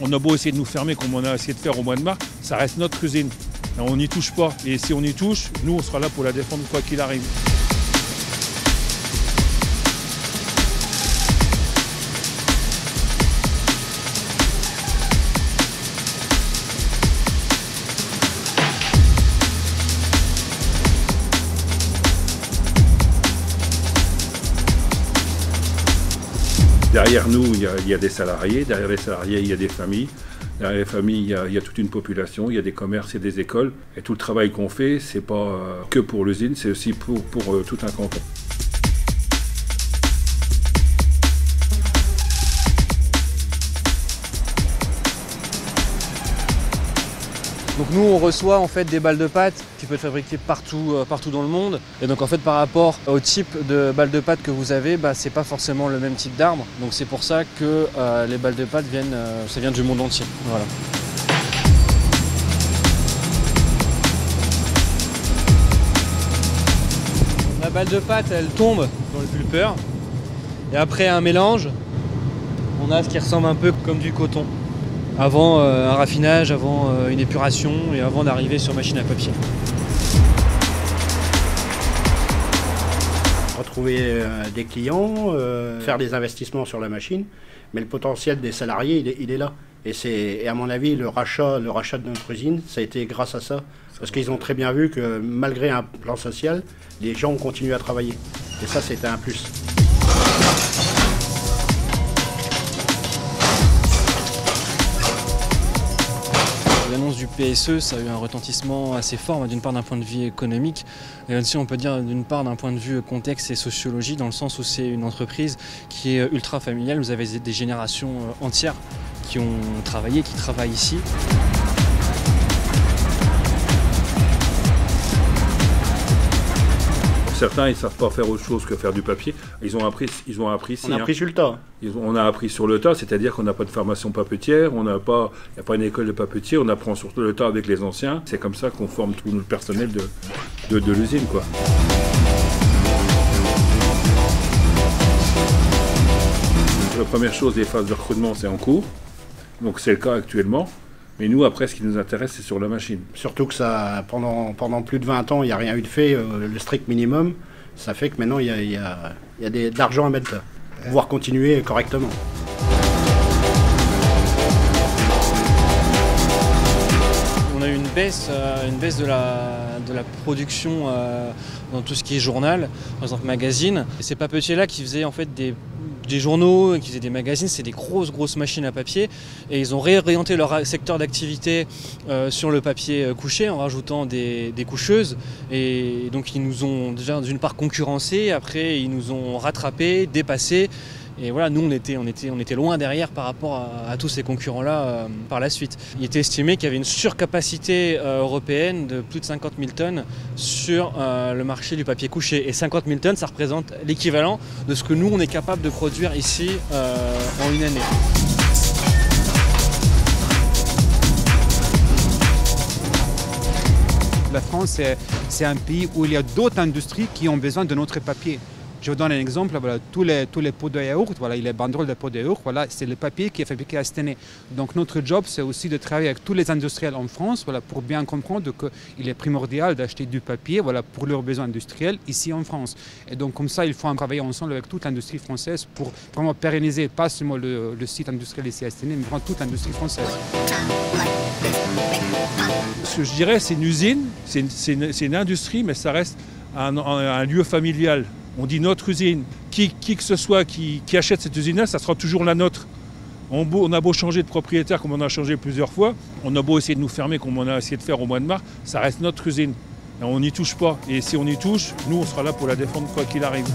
On a beau essayer de nous fermer comme on a essayé de faire au mois de mars, ça reste notre usine. On n'y touche pas. Et si on y touche, nous on sera là pour la défendre quoi qu'il arrive. Derrière nous, il y a des salariés, derrière les salariés, il y a des familles. Derrière les familles, il y a toute une population, il y a des commerces et des écoles. Et tout le travail qu'on fait, c'est pas que pour l'usine, c'est aussi pour tout un canton. Donc nous on reçoit en fait des balles de pâte qui peuvent être fabriquées partout dans le monde. Et donc en fait par rapport au type de balles de pâte que vous avez, c'est pas forcément le même type d'arbre. Donc c'est pour ça que les balles de pâte ça vient du monde entier. Voilà. La balle de pâte elle tombe dans le pulpeur. Et après un mélange, on a ce qui ressemble un peu comme du coton. Avant un raffinage, avant une épuration et avant d'arriver sur machine à papier. Retrouver des clients, faire des investissements sur la machine, mais le potentiel des salariés, il est là. Et à mon avis, le rachat de notre usine, ça a été grâce à ça. Parce qu'ils ont très bien vu que malgré un plan social, les gens ont continué à travailler. Et ça, c'était un plus. L'annonce du PSE, ça a eu un retentissement assez fort, d'une part d'un point de vue économique, et aussi on peut dire d'une part d'un point de vue contexte et sociologie, dans le sens où c'est une entreprise qui est ultra familiale. Vous avez des générations entières qui ont travaillé, qui travaillent ici. Certains, ils ne savent pas faire autre chose que faire du papier. Ils ont appris On a appris sur le tas. On a appris sur le tas, c'est-à-dire qu'on n'a pas de formation papetière, il n'y a pas une école de papetier, on apprend sur le tas avec les anciens. C'est comme ça qu'on forme tout le personnel de l'usine, quoi. La première chose, les phases de recrutement, c'est en cours. Donc c'est le cas actuellement. Mais nous, après, ce qui nous intéresse, c'est sur la machine. Surtout que ça, pendant plus de 20 ans, il n'y a rien eu de fait, le strict minimum. Ça fait que maintenant, il y a de l'argent à mettre là, pour pouvoir continuer correctement. On a eu une baisse de la production dans tout ce qui est journal, par exemple magazine. Et ces papetiers-là qui faisaient en fait des journaux, qui faisaient des magazines, c'est des grosses machines à papier. Et ils ont réorienté leur secteur d'activité sur le papier couché en rajoutant des coucheuses. Et donc ils nous ont déjà d'une part concurrencé, après ils nous ont rattrapés, dépassés. Et voilà, nous on était loin derrière par rapport à tous ces concurrents-là par la suite. Il était estimé qu'il y avait une surcapacité européenne de plus de 50 000 tonnes sur le marché du papier couché. Et 50 000 tonnes, ça représente l'équivalent de ce que nous on est capable de produire ici en une année. La France, c'est un pays où il y a d'autres industries qui ont besoin de notre papier. Je vous donne un exemple, voilà, tous les pots de yaourt, voilà, les banderoles de pots de yaourt, voilà, c'est le papier qui est fabriqué à Stenay. Donc notre job, c'est aussi de travailler avec tous les industriels en France, voilà, pour bien comprendre qu'il est primordial d'acheter du papier, voilà, pour leurs besoins industriels ici en France. Et donc comme ça, il faut travailler ensemble avec toute l'industrie française pour vraiment pérenniser pas seulement le site industriel ici à Stenay, mais vraiment toute l'industrie française. Ce que je dirais, c'est une usine, c'est une industrie, mais ça reste un lieu familial. On dit notre usine. Qui que ce soit qui achète cette usine-là, ça sera toujours la nôtre. On a beau changer de propriétaire comme on a changé plusieurs fois, on a beau essayer de nous fermer comme on a essayé de faire au mois de mars, ça reste notre usine. On n'y touche pas. Et si on y touche, nous on sera là pour la défendre quoi qu'il arrive.